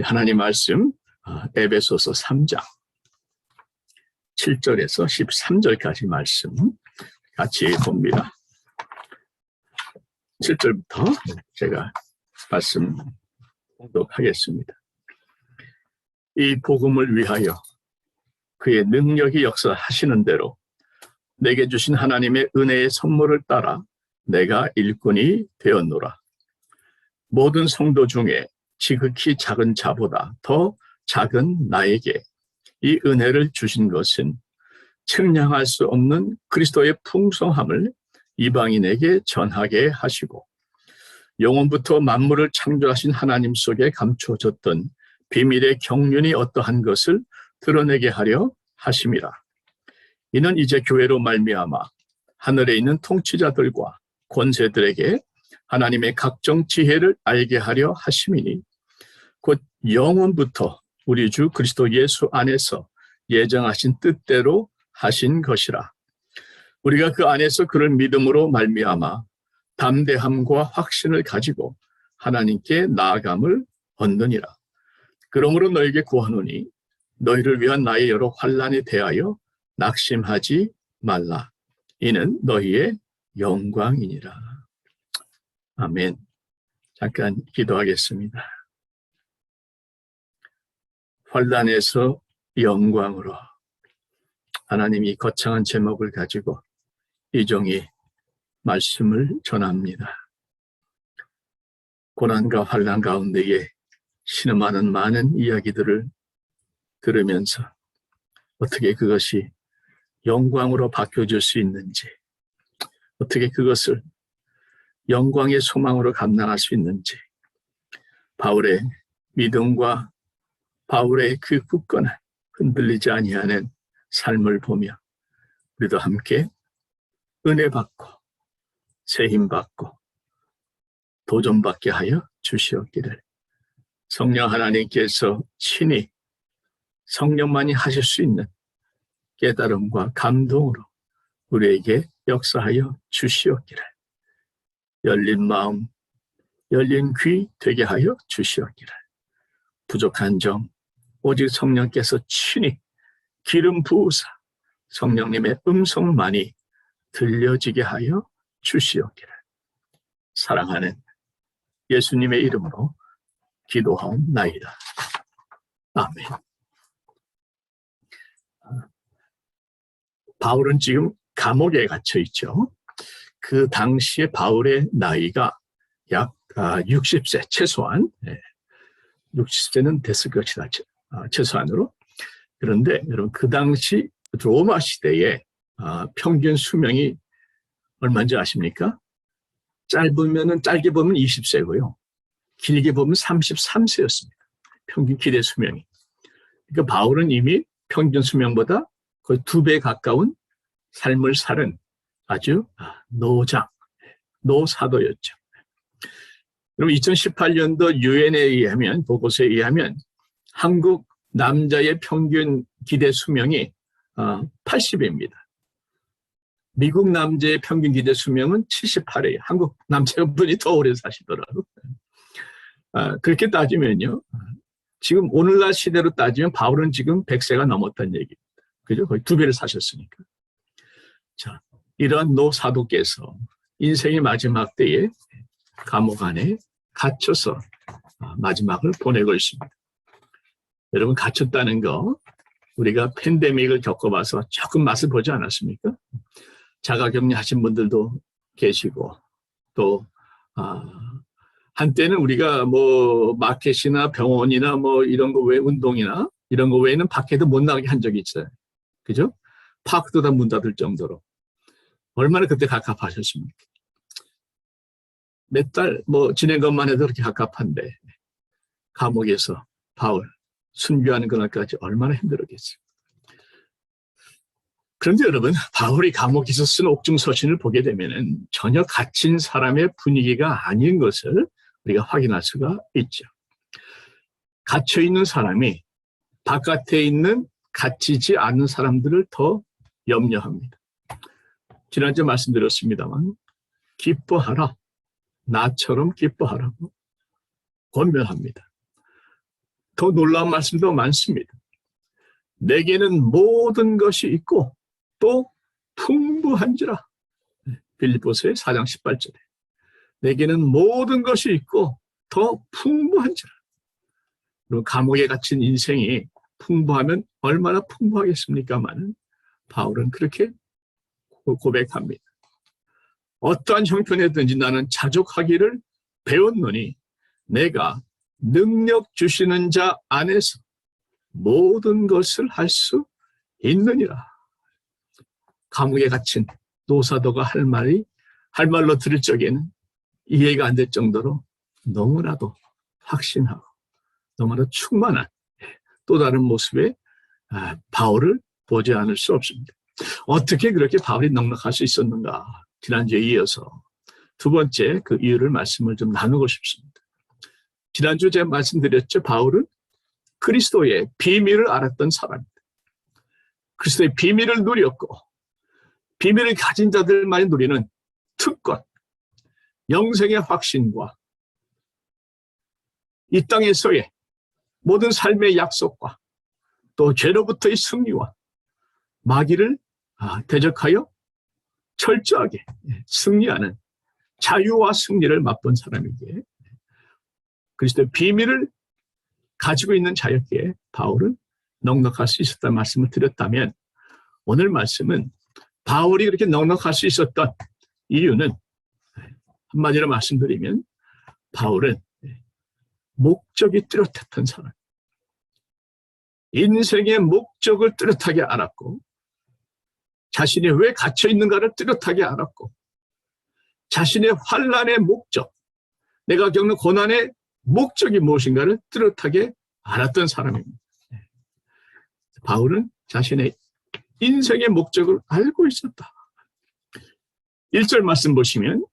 하나님 말씀 에베소서 3장 7절에서 13절까지 말씀 같이 봅니다. 7절부터 제가 말씀 공독하겠습니다. 이 복음을 위하여 그의 능력이 역사하시는 대로 내게 주신 하나님의 은혜의 선물을 따라 내가 일꾼이 되었노라. 모든 성도 중에 지극히 작은 자보다 더 작은 나에게 이 은혜를 주신 것은 측량할 수 없는 그리스도의 풍성함을 이방인에게 전하게 하시고 영원부터 만물을 창조하신 하나님 속에 감춰졌던 비밀의 경륜이 어떠한 것을 드러내게 하려 하심이라. 이는 이제 교회로 말미암아 하늘에 있는 통치자들과 권세들에게 하나님의 각종 지혜를 알게 하려 하심이니 곧 영원부터 우리 주 그리스도 예수 안에서 예정하신 뜻대로 하신 것이라. 우리가 그 안에서 그를 믿음으로 말미암아 담대함과 확신을 가지고 하나님께 나아감을 얻느니라. 그러므로 너에게 구하노니 너희를 위한 나의 여러 환난에 대하여 낙심하지 말라. 이는 너희의 영광이니라. 아멘. 잠깐 기도하겠습니다. 환난에서 영광으로 하나님이 거창한 제목을 가지고 이 종이 말씀을 전합니다. 고난과 환난 가운데에 신음하는 많은 이야기들을 들으면서 어떻게 그것이 영광으로 바뀌어질 수 있는지, 어떻게 그것을 영광의 소망으로 감당할 수 있는지, 바울의 믿음과 바울의 그 굳건한 흔들리지 아니하는 삶을 보며 우리도 함께 은혜 받고 새 힘 받고 도전받게 하여 주시옵기를 성령 하나님께서 친히 성령만이 하실 수 있는 깨달음과 감동으로 우리에게 역사하여 주시옵기를 열린 마음, 열린 귀 되게 하여 주시옵기를 부족한 점 오직 성령께서 친히 기름 부으사 성령님의 음성만이 들려지게 하여 주시옵기를 사랑하는 예수님의 이름으로 기도하옵나이다. 아멘. 바울은 지금 감옥에 갇혀 있죠. 그 당시에 바울의 나이가 약 60세 최소한 60세는 됐을 것이다. 최소한으로. 그런데 여러분 그 당시 로마 시대에 평균 수명이 얼마인지 아십니까? 짧게 보면 20세고요. 길게 보면 33세였습니다. 평균 기대 수명이. 그러니까 바울은 이미 평균 수명보다 거의 2배 가까운 삶을 살은 아주 노사도였죠. 그럼 2018년도 유엔에 의하면, 보고서에 의하면 한국 남자의 평균 기대 수명이 80입니다. 미국 남자의 평균 기대 수명은 78이에요. 한국 남자분이 더 오래 사시더라고요. 그렇게 따지면요. 지금 오늘날 시대로 따지면 바울은 지금 100세가 넘었다는 얘기입니다. 그죠? 거의 2배를 사셨으니까. 자, 이러한 노사도께서 인생의 마지막 때에 감옥 안에 갇혀서 마지막을 보내고 있습니다. 여러분 갇혔다는 거 우리가 팬데믹을 겪어봐서 조금 맛을 보지 않았습니까? 자가격리 하신 분들도 계시고 또 한때는 우리가 뭐 마켓이나 병원이나 뭐 이런 거 외 운동이나 이런 거 외에는 밖에도 못 나가게 한 적이 있어요. 그죠? 파크도 다 문 닫을 정도로 얼마나 그때 갑갑하셨습니까? 몇 달 뭐 지낸 것만 해도 그렇게 갑갑한데 감옥에서 바울 순교하는 그날까지 얼마나 힘들었겠어요. 그런데 여러분 바울이 감옥에서 쓴 옥중서신을 보게 되면은 전혀 갇힌 사람의 분위기가 아닌 것을 우리가 확인할 수가 있죠. 갇혀있는 사람이 바깥에 있는 갇히지 않은 사람들을 더 염려합니다. 지난주에 말씀드렸습니다만 기뻐하라. 나처럼 기뻐하라고 권면합니다. 더 놀라운 말씀도 많습니다. 내게는 모든 것이 있고 또 풍부한지라. 빌립보서의 4장 18절에 내게는 모든 것이 있고 더 풍부한지라. 그리고 감옥에 갇힌 인생이 풍부하면 얼마나 풍부하겠습니까만 바울은 그렇게 고백합니다. 어떠한 형편이든지 나는 자족하기를 배웠노니 내가 능력 주시는 자 안에서 모든 것을 할 수 있느니라. 감옥에 갇힌 노사도가 할 말로 들을 적에는 이해가 안 될 정도로 너무나도 확신하고 너무나 충만한 또 다른 모습의 바울을 보지 않을 수 없습니다. 어떻게 그렇게 바울이 넉넉할 수 있었는가? 지난주에 이어서 두 번째 그 이유를 말씀을 좀 나누고 싶습니다. 지난주 제가 말씀드렸죠. 바울은 그리스도의 비밀을 알았던 사람입니다. 그리스도의 비밀을 누렸고 비밀을 가진 자들만이 누리는 특권, 영생의 확신과 이 땅에서의 모든 삶의 약속과 또 죄로부터의 승리와 마귀를 대적하여 철저하게 승리하는 자유와 승리를 맛본 사람에게 그리스도의 비밀을 가지고 있는 자였기에 바울은 넉넉할 수 있었다는 말씀을 드렸다면 오늘 말씀은 바울이 그렇게 넉넉할 수 있었던 이유는 한마디로 말씀드리면 바울은 목적이 뚜렷했던 사람, 인생의 목적을 뚜렷하게 알았고 자신이 왜 갇혀 있는가를 뚜렷하게 알았고 자신의 환난의 목적, 내가 겪는 고난의 목적이 무엇인가를 뚜렷하게 알았던 사람입니다. 바울은 자신의 인생의 목적을 알고 있었다. 1절 말씀 보시면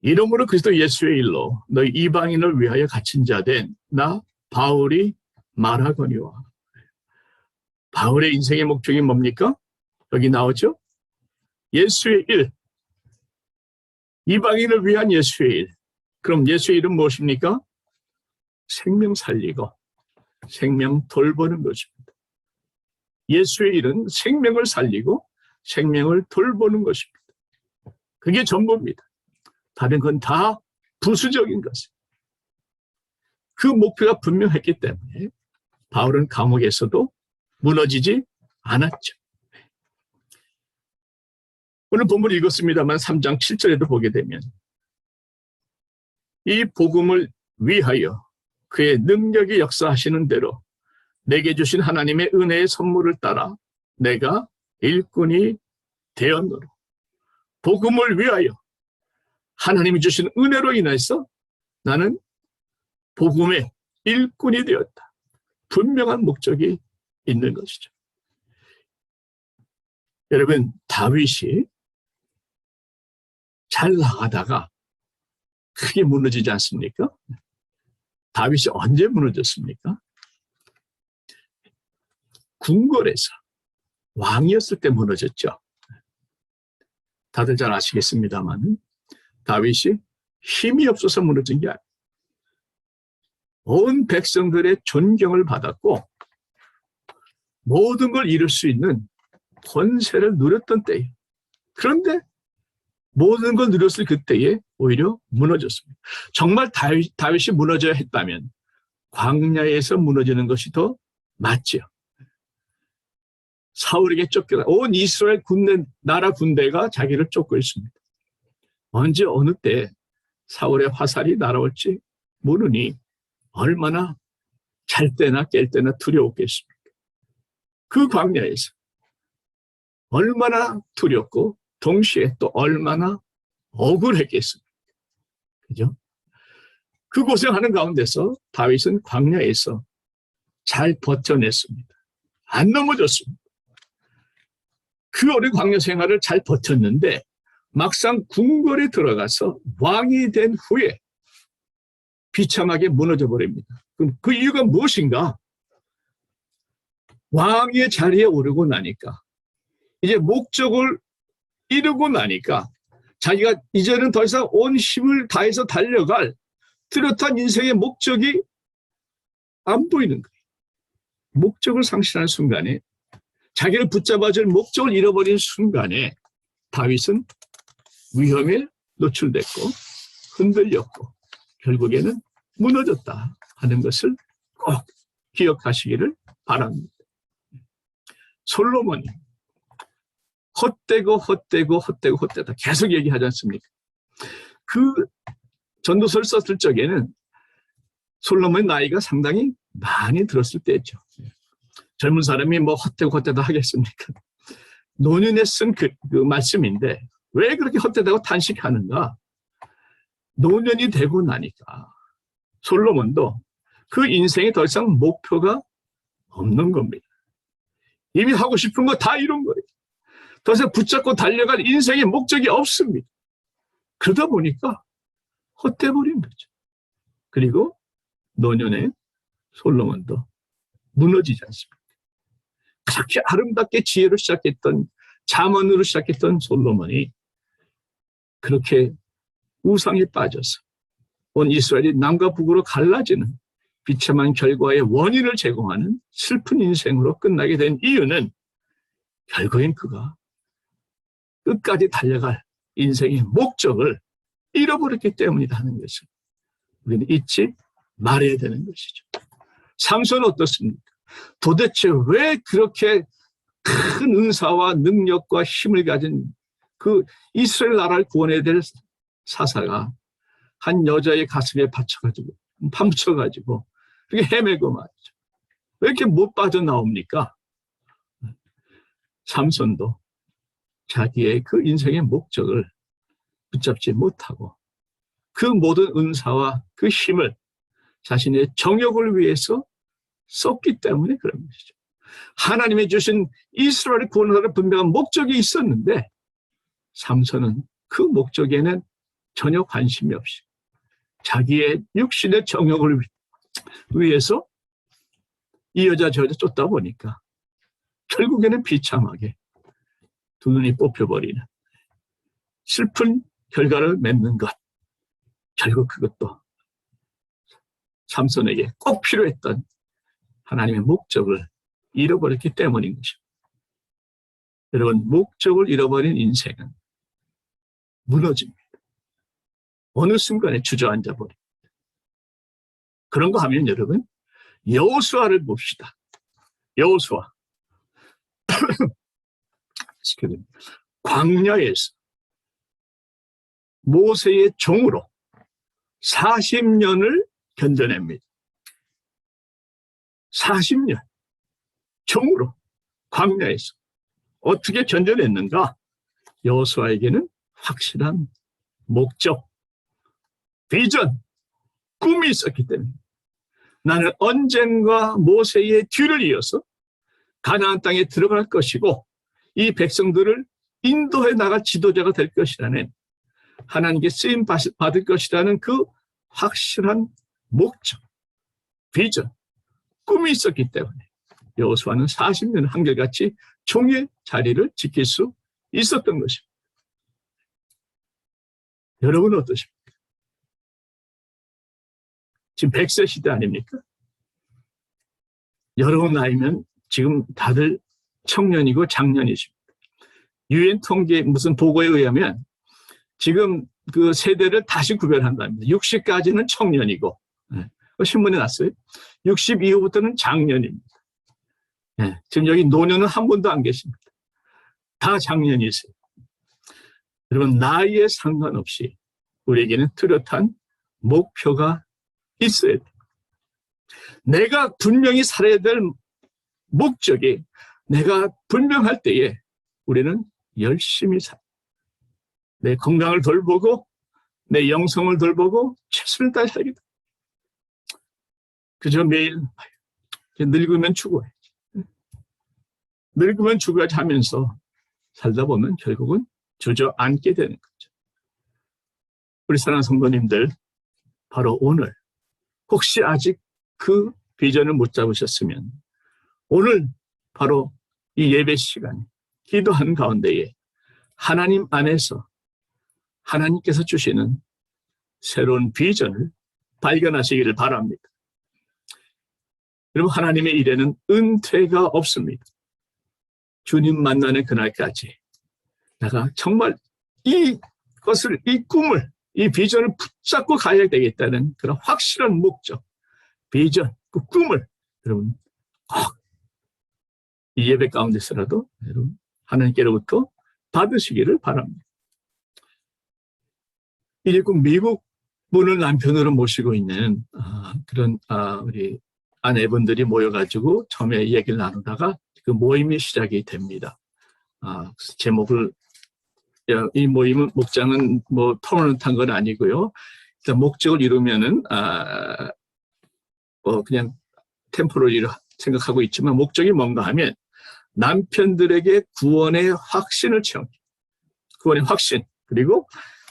이러므로 그리스도 예수의 일로 너희 이방인을 위하여 갇힌 자 된 나 바울이 말하거니와. 바울의 인생의 목적이 뭡니까? 여기 나오죠? 예수의 일. 이방인을 위한 예수의 일. 그럼 예수의 일은 무엇입니까? 생명 살리고 생명 돌보는 것입니다. 예수의 일은 생명을 살리고 생명을 돌보는 것입니다. 그게 전부입니다. 다른 건 다 부수적인 것입니다. 그 목표가 분명했기 때문에 바울은 감옥에서도 무너지지 않았죠. 오늘 본문을 읽었습니다만 3장 7절에도 보게 되면 이 복음을 위하여 그의 능력이 역사하시는 대로 내게 주신 하나님의 은혜의 선물을 따라 내가 일꾼이 되었노라. 복음을 위하여 하나님이 주신 은혜로 인해서 나는 복음의 일꾼이 되었다. 분명한 목적이 있는 것이죠. 여러분, 다윗이 잘 나가다가 크게 무너지지 않습니까? 다윗이 언제 무너졌습니까? 궁궐에서 왕이었을 때 무너졌죠. 다들 잘 아시겠습니다만 다윗이 힘이 없어서 무너진 게 아니에요. 온 백성들의 존경을 받았고 모든 걸 이룰 수 있는 권세를 누렸던 때에 그런데 모든 걸 누렸을 그때에 오히려 무너졌습니다. 정말 다윗이 무너져야 했다면 광야에서 무너지는 것이 더 맞죠. 사울에게 쫓겨나 온 이스라엘 나라 군대가 자기를 쫓고 있습니다. 언제 어느 때 사울의 화살이 날아올지 모르니 얼마나 잘 때나 깰 때나 두려웠겠습니까? 그 광야에서 얼마나 두렵고 동시에 또 얼마나 억울했겠습니까? 그죠? 그 고생하는 가운데서 다윗은 광야에서 잘 버텨냈습니다. 안 넘어졌습니다. 그 어린 광야 생활을 잘 버텼는데 막상 궁궐에 들어가서 왕이 된 후에 비참하게 무너져 버립니다. 그럼 그 이유가 무엇인가? 왕의 자리에 오르고 나니까 이제 목적을 이루고 나니까 자기가 이제는 더 이상 온 힘을 다해서 달려갈 뚜렷한 인생의 목적이 안 보이는 거예요. 목적을 상실하는 순간에, 자기를 붙잡아줄 목적을 잃어버린 순간에 다윗은 위험에 노출됐고 흔들렸고 결국에는 무너졌다 하는 것을 꼭 기억하시기를 바랍니다. 솔로몬이 헛되다 계속 얘기하지 않습니까? 그 전도서를 썼을 적에는 솔로몬의 나이가 상당히 많이 들었을 때죠. 젊은 사람이 뭐 헛되다 하겠습니까? 노년에 쓴 그 말씀인데 왜 그렇게 헛되다고 탄식하는가? 노년이 되고 나니까 솔로몬도 그 인생에 더 이상 목표가 없는 겁니다. 이미 하고 싶은 거 다 이룬 거예요. 더 이상 붙잡고 달려갈 인생의 목적이 없습니다. 그러다 보니까 헛돼버린 거죠. 그리고 노년에 솔로몬도 무너지지 않습니까? 그렇게 아름답게 지혜로 시작했던, 잠언으로 시작했던 솔로몬이 그렇게 우상에 빠져서 온 이스라엘이 남과 북으로 갈라지는 비참한 결과의 원인을 제공하는 슬픈 인생으로 끝나게 된 이유는 결국엔 그가 끝까지 달려갈 인생의 목적을 잃어버렸기 때문이다 하는 것을 우리는 잊지 말아야 되는 것이죠. 삼손은 어떻습니까? 도대체 왜 그렇게 큰 은사와 능력과 힘을 가진 그 이스라엘 나라를 구원해야 될 사사가 한 여자의 가슴에 파묻혀가지고 그렇게 헤매고 말이죠. 왜 이렇게 못 빠져나옵니까? 삼손도 자기의 그 인생의 목적을 붙잡지 못하고 그 모든 은사와 그 힘을 자신의 정욕을 위해서 썼기 때문에 그런 것이죠. 하나님이 주신 이스라엘을 구원하는 분명한 목적이 있었는데 삼손은 그 목적에는 전혀 관심이 없이 자기의 육신의 정욕을 위해서 이 여자 저 여자 쫓다 보니까 결국에는 비참하게 두 눈이 뽑혀버리는 슬픈 결과를 맺는 것. 결국 그것도 삼손에게 꼭 필요했던 하나님의 목적을 잃어버렸기 때문인 것입니다. 여러분, 목적을 잃어버린 인생은 무너집니다. 어느 순간에 주저앉아 버립니다. 그런가 하면 여러분, 여호수아를 봅시다. 여호수아. 광야에서 모세의 종으로 40년을 견뎌냅니다. 40년 종으로 광야에서 어떻게 견뎌냈는가? 여호수아에게는 확실한 목적, 비전, 꿈이 있었기 때문에 나는 언젠가 모세의 뒤를 이어서 가나안 땅에 들어갈 것이고 이 백성들을 인도해 나갈 지도자가 될 것이라는 하나님께 쓰임 받을 것이라는 그 확실한 목적, 비전, 꿈이 있었기 때문에 여호수아는 40년 한결같이 종의 자리를 지킬 수 있었던 것입니다. 여러분은 어떠십니까? 지금 100세 시대 아닙니까? 여러분 나이면 지금 다들 청년이고 장년이십니다. 유엔 통계 무슨 보고에 의하면 지금 그 세대를 다시 구별한답니다. 60까지는 청년이고, 신문에 났어요. 60 이후부터는 장년입니다. 지금 여기 노년은 한 분도 안 계십니다. 다 장년이세요. 여러분, 나이에 상관없이 우리에게는 뚜렷한 목표가 있어야 돼요. 내가 분명히 살아야 될 목적이 내가 분명할 때에 우리는 열심히 살아요. 내 건강을 돌보고 내 영성을 돌보고 최선을 다해 살겠다. 그저 매일 늙으면 죽어야지. 늙으면 죽어야지 하면서 살다 보면 결국은 주저앉게 되는 거죠. 우리 사랑하는 성도님들, 바로 오늘 혹시 아직 그 비전을 못 잡으셨으면 오늘 바로 이 예배 시간에 기도하는 가운데에 하나님 안에서 하나님께서 주시는 새로운 비전을 발견하시기를 바랍니다. 여러분, 하나님의 일에는 은퇴가 없습니다. 주님 만나는 그날까지 내가 정말 이 꿈을, 이 비전을 붙잡고 가야 되겠다는 그런 확실한 목적, 비전, 그 꿈을 여러분 꼭 이 예배 가운데서라도 여러분 하나님께로부터 받으시기를 바랍니다. 이제 꼭 미국 분을 남편으로 모시고 있는 그런 우리 아내분들이 모여가지고 처음에 얘기를 나누다가 그 모임이 시작이 됩니다. 제목을 이 모임은 목장은 뭐 터널을 탄 건 아니고요. 일단 목적을 이루면은 그냥 템포러리로 생각하고 있지만 목적이 뭔가 하면 남편들에게 구원의 확신을 체험, 구원의 확신, 그리고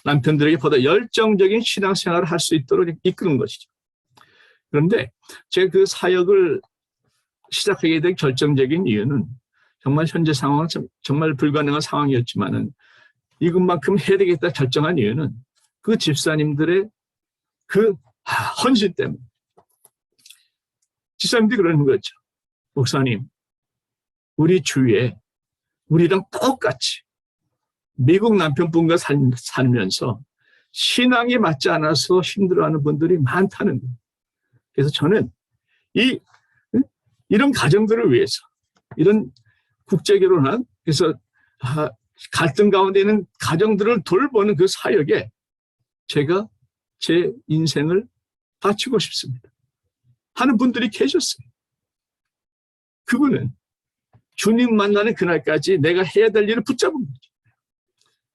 남편들에게 보다 열정적인 신앙생활을 할 수 있도록 이끄는 것이죠. 그런데 제가 그 사역을 시작하게 된 결정적인 이유는 정말 현재 상황은 정말 불가능한 상황이었지만은 이것만큼 해야 되겠다 결정한 이유는 그 집사님들의 그 헌신 때문에. 집사님들이 그러는 거죠. 목사님, 우리 주위에 우리랑 똑같이 미국 남편분과 살면서 신앙이 맞지 않아서 힘들어하는 분들이 많다는 거예요. 그래서 저는 이런 가정들을 위해서, 이런 국제결혼한, 그래서 갈등 가운데 있는 가정들을 돌보는 그 사역에 제가 제 인생을 바치고 싶습니다 하는 분들이 계셨어요. 그분은 주님 만나는 그날까지 내가 해야 될 일을 붙잡은 거죠.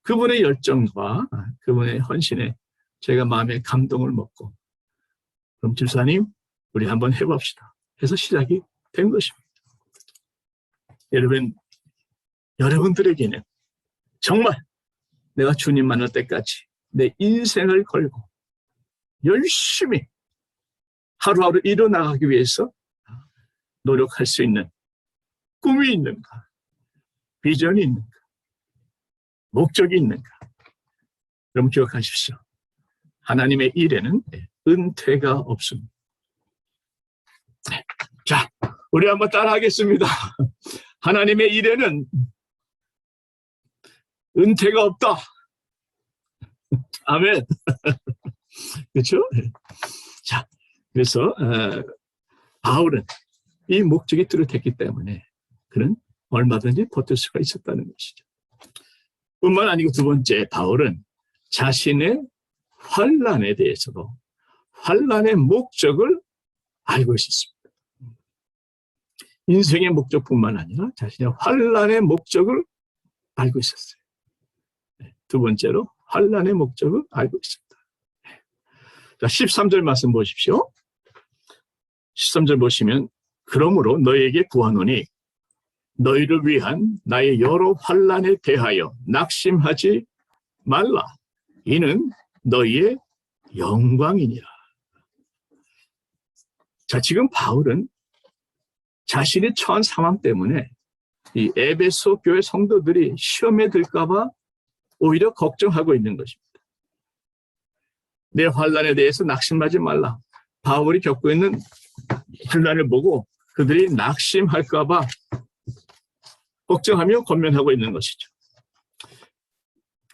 그분의 열정과 그분의 헌신에 제가 마음에 감동을 먹고, 그럼 집사님 우리 한번 해봅시다 해서 시작이 된 것입니다. 여러분들에게는 정말 내가 주님 만날 때까지 내 인생을 걸고 열심히 하루하루 일어나가기 위해서 노력할 수 있는 꿈이 있는가, 비전이 있는가, 목적이 있는가. 여러분 기억하십시오. 하나님의 일에는 은퇴가 없습니다. 자, 우리 한번 따라하겠습니다. 하나님의 일에는 은퇴가 없다. 아멘. 그렇죠? 자, 그래서 바울은 이 목적이 뚜렷했기 때문에 그는 얼마든지 버틸 수가 있었다는 것이죠. 뿐만 아니고 두 번째, 바울은 자신의 환난에 대해서도 환난의 목적을 알고 있었습니다. 인생의 목적뿐만 아니라 자신의 환난의 목적을 알고 있었어요. 두 번째로 환난의 목적을 알고 있습니다. 자, 13절 말씀 보십시오. 13절 보시면 그러므로 너에게 구하노니 너희를 위한 나의 여러 환난에 대하여 낙심하지 말라. 이는 너희의 영광이니라. 자, 지금 바울은 자신이 처한 상황 때문에 이 에베소 교회 성도들이 시험에 들까봐 오히려 걱정하고 있는 것입니다. 내 환난에 대해서 낙심하지 말라. 바울이 겪고 있는 환난을 보고 그들이 낙심할까봐 걱정하며 권면하고 있는 것이죠.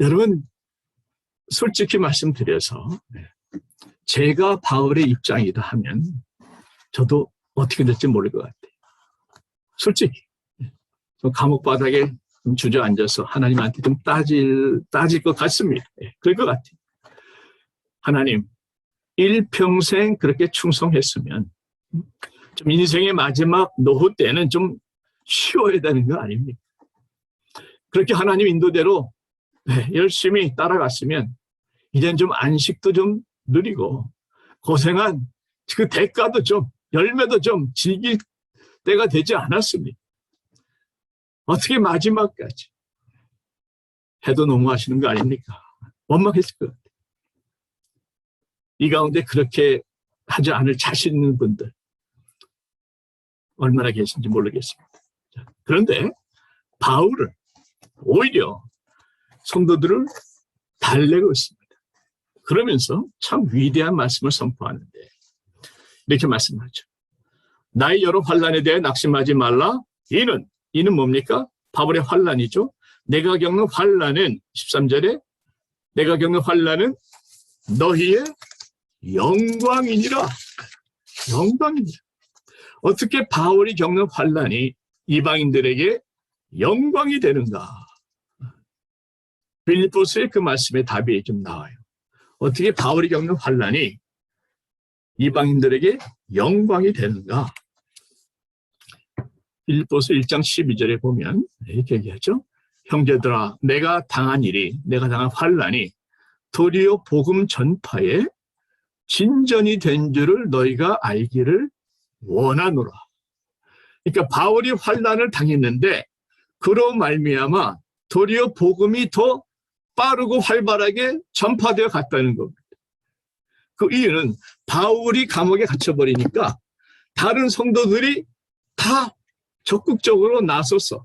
여러분, 솔직히 말씀드려서 제가 바울의 입장이다 하면 저도 어떻게 될지 모를 것 같아요. 솔직히 감옥 바닥에 주저앉아서 하나님한테 좀 따질 것 같습니다. 그럴 것 같아요. 하나님, 일평생 그렇게 충성했으면 좀 인생의 마지막 노후 때는 좀 쉬어야 되는 거 아닙니까? 그렇게 하나님 인도대로 열심히 따라갔으면 이젠 좀 안식도 좀 누리고 고생한 그 대가도 좀, 열매도 좀 즐길 때가 되지 않았습니까? 어떻게 마지막까지 해도 너무하시는 거 아닙니까? 원망했을 것 같아요. 이 가운데 그렇게 하지 않을 자신 있는 분들 얼마나 계신지 모르겠습니다. 그런데 바울은 오히려 성도들을 달래고 있습니다. 그러면서 참 위대한 말씀을 선포하는데 이렇게 말씀하죠. 나의 여러 환란에 대해 낙심하지 말라. 이는 뭡니까? 바울의 환란이죠. 내가 겪는 환란은 13절에 내가 겪는 환란은 너희의 영광이니라. 영광이니라. 어떻게 바울이 겪는 환란이 이방인들에게 영광이 되는가? 빌립보서의 그 말씀에 답이 좀 나와요. 어떻게 바울이 겪는 환란이 이방인들에게 영광이 되는가? 빌립보서 1장 12절에 보면 이렇게 얘기하죠. 형제들아, 내가 당한 환란이 도리어 복음 전파에 진전이 된 줄을 너희가 알기를 원하노라. 그러니까 바울이 환란을 당했는데 그로 말미암아 도리어 복음이 더 빠르고 활발하게 전파되어 갔다는 겁니다. 그 이유는 바울이 감옥에 갇혀버리니까 다른 성도들이 다 적극적으로 나섰어.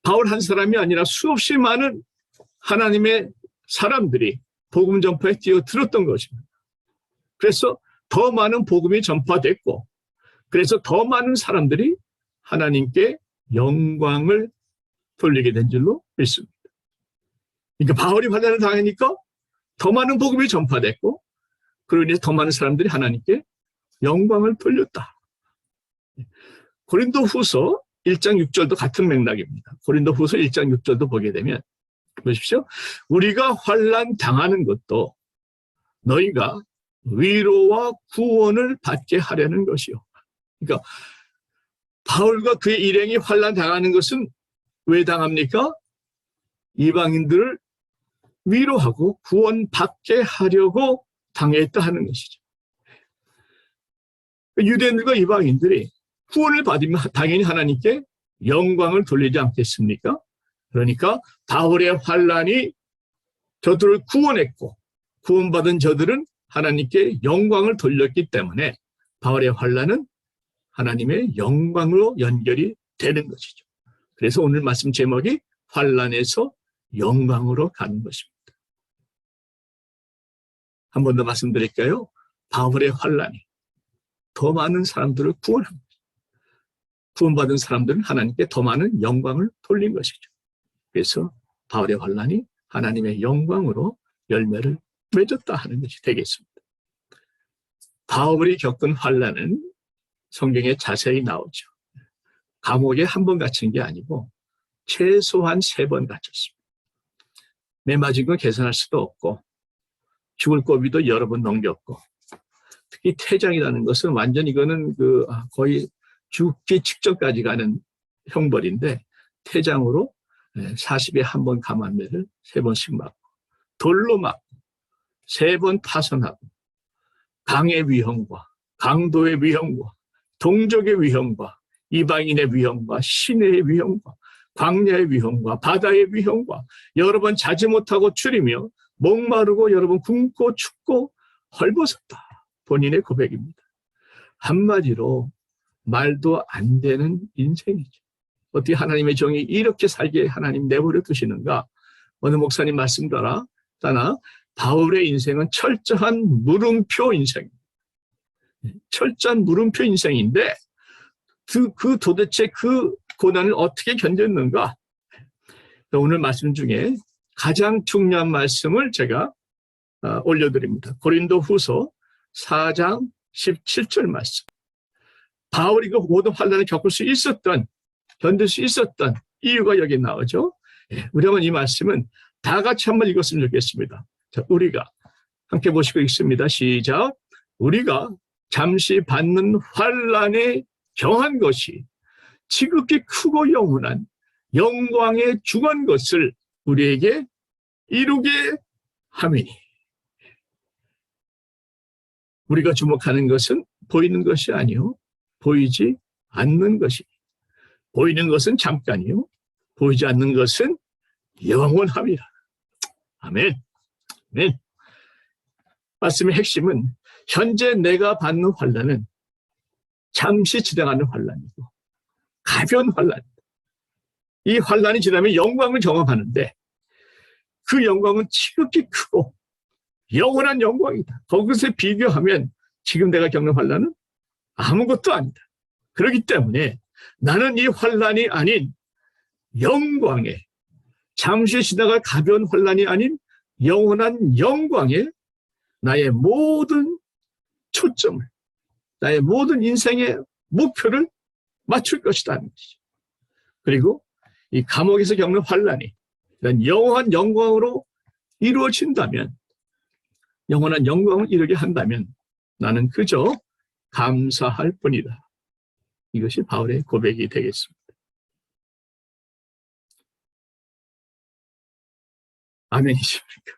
바울 한 사람이 아니라 수없이 많은 하나님의 사람들이 복음 전파에 뛰어들었던 것입니다. 그래서 더 많은 복음이 전파됐고, 그래서 더 많은 사람들이 하나님께 영광을 돌리게 된 줄로 믿습니다. 그러니까 바울이 환난을 당하니까 더 많은 복음이 전파됐고, 그로 인해서 더 많은 사람들이 하나님께 영광을 돌렸다. 고린도후서 1장 6절도 같은 맥락입니다. 고린도후서 1장 6절도 보게 되면 보십시오. 우리가 환난 당하는 것도 너희가 위로와 구원을 받게 하려는 것이요. 그러니까 바울과 그의 일행이 환난 당하는 것은 왜 당합니까? 이방인들을 위로하고 구원받게 하려고 당했다 하는 것이죠. 유대인들과 이방인들이 구원을 받으면 당연히 하나님께 영광을 돌리지 않겠습니까? 그러니까 바울의 환난이 저들을 구원했고 구원받은 저들은 하나님께 영광을 돌렸기 때문에 바울의 환난은 하나님의 영광으로 연결이 되는 것이죠. 그래서 오늘 말씀 제목이 환난에서 영광으로 가는 것입니다. 한 번 더 말씀드릴까요? 바울의 환난이 더 많은 사람들을 구원합니다. 구원받은 사람들은 하나님께 더 많은 영광을 돌린 것이죠. 그래서 바울의 환난이 하나님의 영광으로 열매를 맺었다 하는 것이 되겠습니다. 바울이 겪은 환난은 성경에 자세히 나오죠. 감옥에 한 번 갇힌 게 아니고 최소한 3번 갇혔습니다. 매 맞은 건 계산할 수도 없고 죽을 고비도 여러 번 넘겼고 특히 퇴장이라는 것은 완전 이거는 거의 죽기 직전까지 가는 형벌인데 퇴장으로 40에 한 번 감한매를 3번씩 맞고 돌로 맞고 3번 파선하고 강의 위험과 강도의 위험과 동족의 위험과 이방인의 위험과 시내의 위험과 광야의 위험과 바다의 위험과 여러 번 자지 못하고 줄이며 목마르고 여러 번 굶고 춥고 헐벗었다. 본인의 고백입니다. 한마디로 말도 안 되는 인생이죠. 어떻게 하나님의 종이 이렇게 살게 하나님 내버려 두시는가? 어느 목사님 말씀 따라 바울의 인생은 철저한 물음표 인생입니다. 철저한 물음표 인생인데 도대체 그 고난을 어떻게 견뎠는가? 오늘 말씀 중에 가장 중요한 말씀을 제가 올려드립니다. 고린도후서 4장 17절 말씀. 바울이 그 모든 환난을 겪을 수 있었던, 견딜 수 있었던 이유가 여기 나오죠. 우리 한번 이 말씀은 다 같이 한번 읽었으면 좋겠습니다. 자, 우리가 함께 보시고 읽습니다. 시작. 우리가 잠시 받는 환난에 경한 것이 지극히 크고 영원한 영광의 중한 것을 우리에게 이루게 함이니. 우리가 주목하는 것은 보이는 것이 아니요 보이지 않는 것이. 보이는 것은 잠깐이요 보이지 않는 것은 영원함이라. 아멘. 아멘. 말씀의 핵심은 현재 내가 받는 환난은 잠시 지나가는 환난이고 가벼운 환난. 이 환난이 지나면 영광을 경험하는데 그 영광은 지극히 크고 영원한 영광이다. 거기서 비교하면 지금 내가 겪는 환난은 아무것도 아니다. 그렇기 때문에 나는 이 환난이 아닌 영광에, 잠시 지나갈 가벼운 환난이 아닌 영원한 영광에 나의 모든 초점을, 나의 모든 인생의 목표를 맞출 것이라는 것이죠. 그리고 이 감옥에서 겪는 환난이 이런 영원한 영광으로 이루어진다면, 영원한 영광을 이루게 한다면 나는 그저 감사할 뿐이다. 이것이 바울의 고백이 되겠습니다. 아멘이십니까?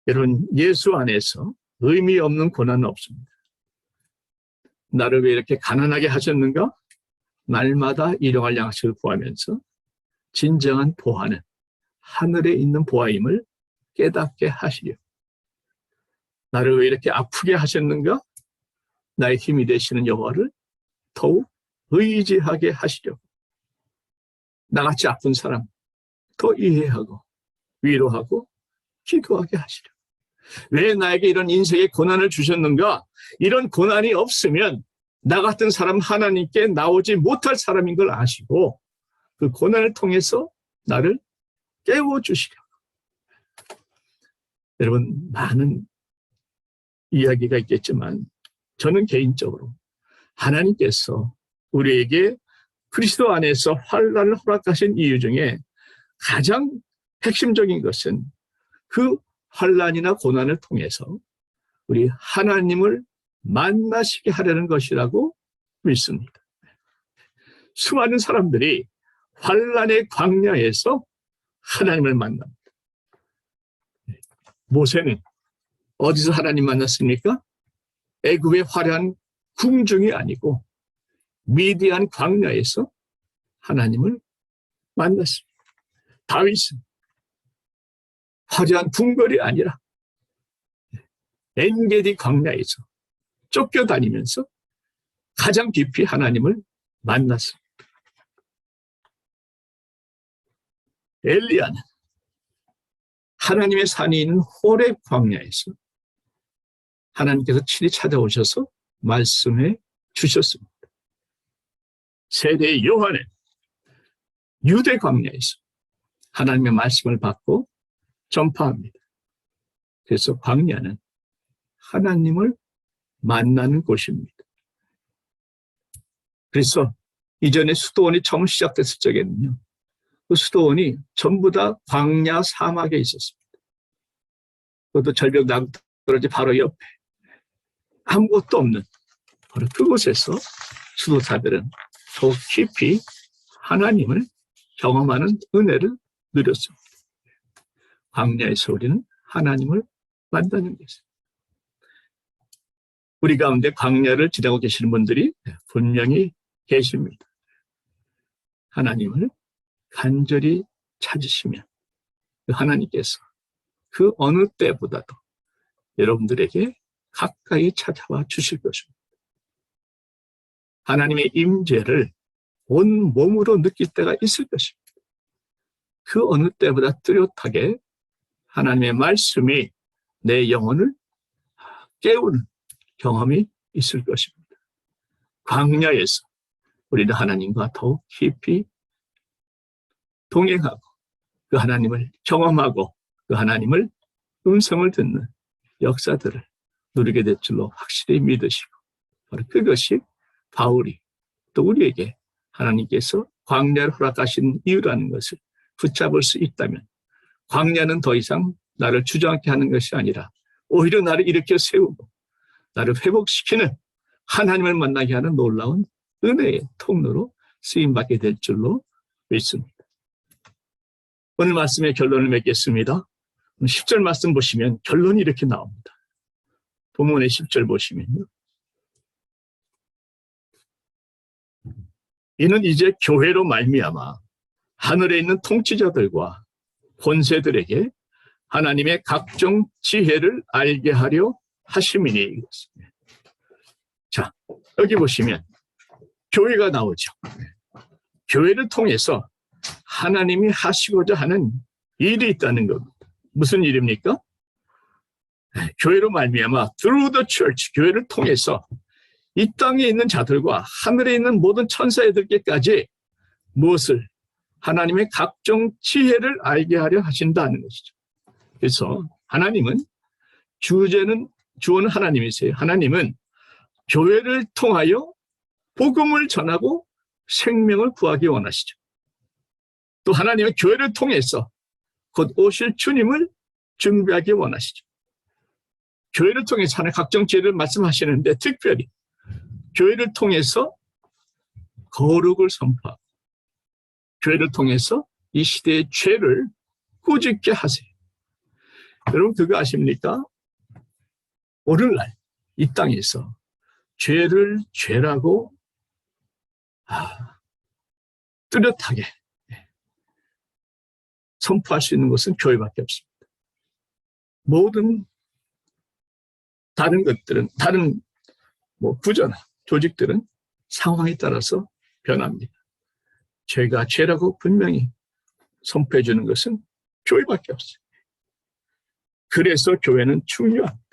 여러분, 예수 안에서 의미 없는 고난은 없습니다. 나를 왜 이렇게 가난하게 하셨는가? 날마다 일용할 양식을 구하면서 진정한 보화는 하늘에 있는 보화임을 깨닫게 하시려. 나를 왜 이렇게 아프게 하셨는가? 나의 힘이 되시는 여호와를 더욱 의지하게 하시려. 나같이 아픈 사람 더 이해하고 위로하고 기도하게 하시려. 왜 나에게 이런 인생의 고난을 주셨는가? 이런 고난이 없으면 나 같은 사람 하나님께 나오지 못할 사람인 걸 아시고 그 고난을 통해서 나를 깨워주시려. 여러분, 많은 이야기가 있겠지만 저는 개인적으로 하나님께서 우리에게 그리스도 안에서 환난을 허락하신 이유 중에 가장 핵심적인 것은 그 환난이나 고난을 통해서 우리 하나님을 만나시게 하려는 것이라고 믿습니다. 수많은 사람들이 환난의 광야에서 하나님을 만납니다. 모세는 어디서 하나님 만났습니까? 애굽의 화려한 궁중이 아니고 미디안 광야에서 하나님을 만났습니다. 다윗은 화려한 궁궐이 아니라 엔게디 광야에서 쫓겨다니면서 가장 깊이 하나님을 만났습니다. 엘리야는 하나님의 산이 있는 호렙 광야에서 하나님께서 친히 찾아오셔서 말씀해 주셨습니다. 세대의 요한은 유대 광야에서 하나님의 말씀을 받고 전파합니다. 그래서 광야는 하나님을 만나는 곳입니다. 그래서 이전에 수도원이 처음 시작됐을 적에는요, 그 수도원이 전부 다 광야 사막에 있었습니다. 그것도 절벽 나무떨어지 바로 옆에 아무것도 없는 바로 그곳에서 수도사들은 더욱 깊이 하나님을 경험하는 은혜를 누렸습니다. 광야에서 우리는 하나님을 만나는 것입니다. 우리 가운데 광야를 지나고 계시는 분들이 분명히 계십니다. 하나님을 간절히 찾으시면 하나님께서 그 어느 때보다도 여러분들에게 가까이 찾아와 주실 것입니다. 하나님의 임재를 온 몸으로 느낄 때가 있을 것입니다. 그 어느 때보다 뚜렷하게 하나님의 말씀이 내 영혼을 깨우는 경험이 있을 것입니다. 광야에서 우리는 하나님과 더욱 깊이 동행하고 그 하나님을 경험하고 그 하나님을 음성을 듣는 역사들을 누리게 될 줄로 확실히 믿으시고, 바로 그것이 바울이 또 우리에게 하나님께서 광야를 허락하신 이유라는 것을 붙잡을 수 있다면, 광야는 더 이상 나를 주저앉게 하는 것이 아니라 오히려 나를 일으켜 세우고 나를 회복시키는, 하나님을 만나게 하는 놀라운 은혜의 통로로 쓰임받게 될 줄로 믿습니다. 오늘 말씀의 결론을 맺겠습니다. 10절 말씀 보시면 결론이 이렇게 나옵니다. 본문의 10절 보시면요, 이는 이제 교회로 말미암아 하늘에 있는 통치자들과 권세들에게 하나님의 각종 지혜를 알게 하려 하심이니. 자, 여기 보시면 교회가 나오죠. 교회를 통해서 하나님이 하시고자 하는 일이 있다는 겁니다. 무슨 일입니까? 교회로 말미암아 through the church, 교회를 통해서 이 땅에 있는 자들과 하늘에 있는 모든 천사애들께까지 무엇을? 하나님의 각종 지혜를 알게 하려 하신다는 것이죠. 그래서 하나님은 주어는 하나님이세요. 하나님은 교회를 통하여 복음을 전하고 생명을 구하기 원하시죠. 또 하나님은 교회를 통해서 곧 오실 주님을 준비하기 원하시죠. 교회를 통해서 하는 각종 지혜를 말씀하시는데 특별히 교회를 통해서 거룩을 선포하고 교회를 통해서 이 시대의 죄를 꾸짖게 하세요. 여러분 그거 아십니까? 오늘날 이 땅에서 죄를 죄라고 뚜렷하게 선포할 수 있는 것은 교회밖에 없습니다. 모든 다른 것들은 다른 구조나 조직들은 상황에 따라서 변합니다. 죄가 죄라고 분명히 선포해 주는 것은 교회밖에 없어요. 그래서 교회는 중요합니다.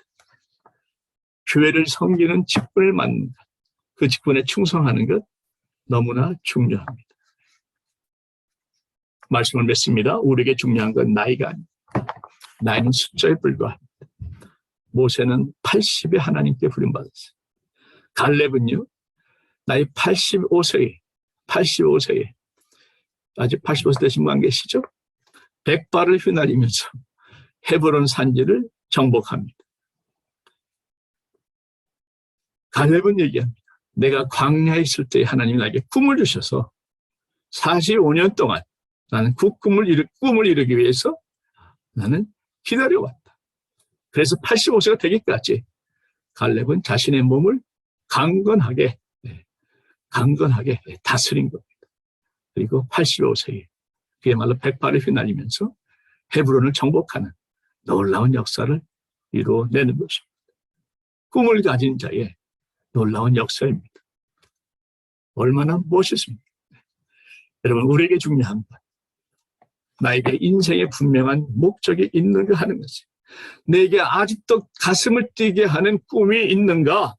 교회를 섬기는 직분을 맡는 것, 그 직분에 충성하는 것 너무나 중요합니다. 말씀을 맺습니다. 우리에게 중요한 건 나이가 아닙니다. 나이는 숫자에 불과합니다. 모세는 80에 하나님께 부름받았어요. 갈렙은요, 나이 85세에 아직 85세 되신 분 안 계시죠? 백발을 휘날리면서 헤브론 산지를 정복합니다. 갈렙은 얘기합니다. 내가 광야에 있을 때 하나님이 나에게 꿈을 주셔서 45년 동안 나는 그 꿈을 이루기 위해서 나는 기다려왔다. 그래서 85세가 되기까지 갈렙은 자신의 몸을 강건하게 다스린 겁니다. 그리고 85세에 그야말로 백발을 휘날리면서 헤브론을 정복하는 놀라운 역사를 이루어내는 것입니다. 꿈을 가진 자의 놀라운 역사입니다. 얼마나 멋있습니까? 여러분, 우리에게 중요한 것, 나에게 인생에 분명한 목적이 있는가 하는 것이, 내게 아직도 가슴을 뛰게 하는 꿈이 있는가?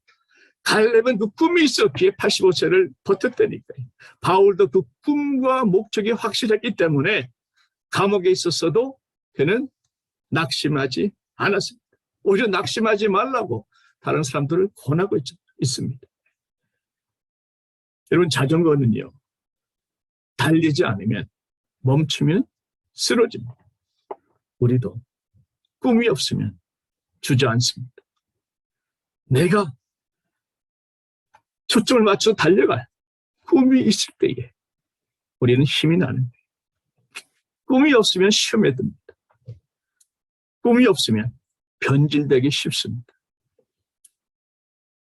갈렙은 그 꿈이 있었기에 85세를 버텼다니까요. 바울도 그 꿈과 목적이 확실했기 때문에 감옥에 있었어도 그는 낙심하지 않았습니다. 오히려 낙심하지 말라고 다른 사람들을 권하고 있습니다. 여러분, 자전거는요, 달리지 않으면, 멈추면 쓰러집니다. 우리도 꿈이 없으면 주저앉습니다. 내가 초점을 맞춰 달려갈 꿈이 있을 때에 우리는 힘이 나는 거예요. 꿈이 없으면 시험에 듭니다. 꿈이 없으면 변질되기 쉽습니다.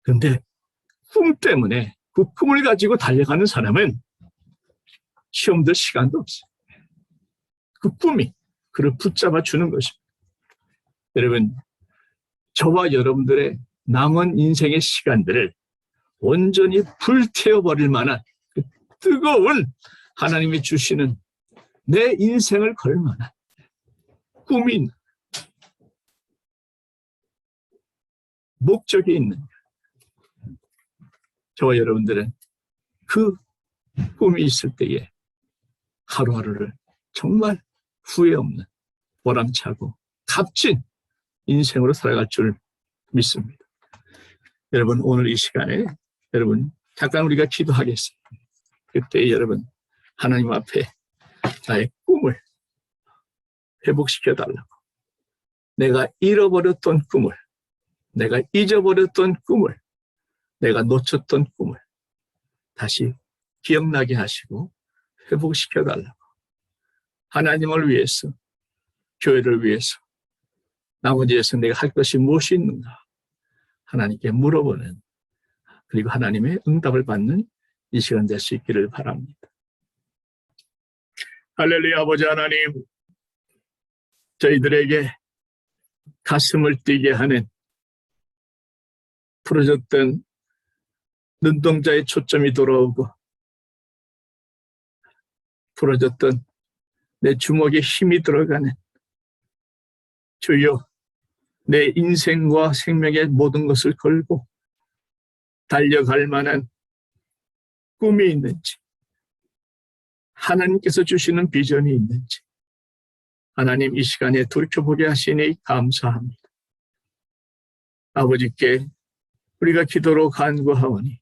그런데 꿈 때문에 그 꿈을 가지고 달려가는 사람은 시험도 시간도 없어요. 그 꿈이 그를 붙잡아 주는 것입니다. 여러분, 저와 여러분들의 남은 인생의 시간들을 온전히 불태워버릴 만한 그 뜨거운 하나님이 주시는 내 인생을 걸 만한 꿈이 있는, 목적이 있는 저와 여러분들은 그 꿈이 있을 때에 하루하루를 정말 후회 없는 보람차고 값진 인생으로 살아갈 줄 믿습니다. 여러분, 오늘 이 시간에 여러분 잠깐 우리가 기도하겠습니다. 그때 여러분 하나님 앞에 나의 꿈을 회복시켜 달라고, 내가 잃어버렸던 꿈을, 내가 잊어버렸던 꿈을, 내가 놓쳤던 꿈을 다시 기억나게 하시고 회복시켜 달라고, 하나님을 위해서, 교회를 위해서, 나머지에서 내가 할 것이 무엇이 있는가 하나님께 물어보는, 그리고 하나님의 응답을 받는 이 시간 될 수 있기를 바랍니다. 할렐루야. 아버지 하나님, 저희들에게 가슴을 뛰게 하는 부러졌던 눈동자의 초점이 돌아오고, 부러졌던 내 주먹에 힘이 들어가는, 주여 내 인생과 생명의 모든 것을 걸고 달려갈 만한 꿈이 있는지, 하나님께서 주시는 비전이 있는지 하나님 이 시간에 돌이켜보게 하시니 감사합니다. 아버지께 우리가 기도로 간구하오니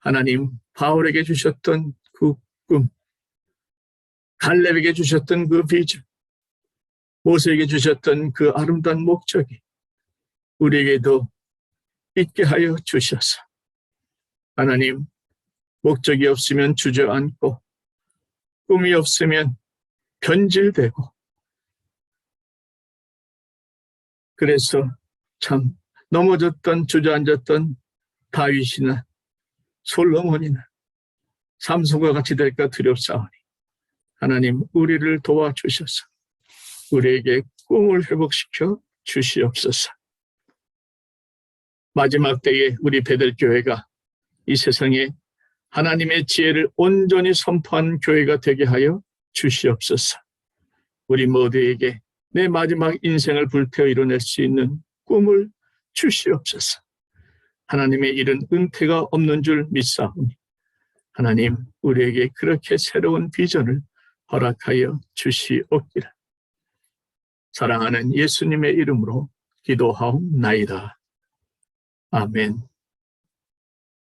하나님 바울에게 주셨던 그 꿈, 갈렙에게 주셨던 그 비전, 모세에게 주셨던 그 아름다운 목적이 우리에게도 있게 하여 주셔서 하나님 목적이 없으면 주저앉고 꿈이 없으면 변질되고 그래서 참 넘어졌던 주저앉았던 다윗이나 솔로몬이나 삼손과 같이 될까 두렵사오니 하나님 우리를 도와주셔서 우리에게 꿈을 회복시켜 주시옵소서. 마지막 때에 우리 베들교회가 이 세상에 하나님의 지혜를 온전히 선포한 교회가 되게 하여 주시옵소서. 우리 모두에게 내 마지막 인생을 불태워 이뤄낼 수 있는 꿈을 주시옵소서. 하나님의 일은 은퇴가 없는 줄 믿사오니 하나님 우리에게 그렇게 새로운 비전을 허락하여 주시옵기를 사랑하는 예수님의 이름으로 기도하옵나이다. 아멘.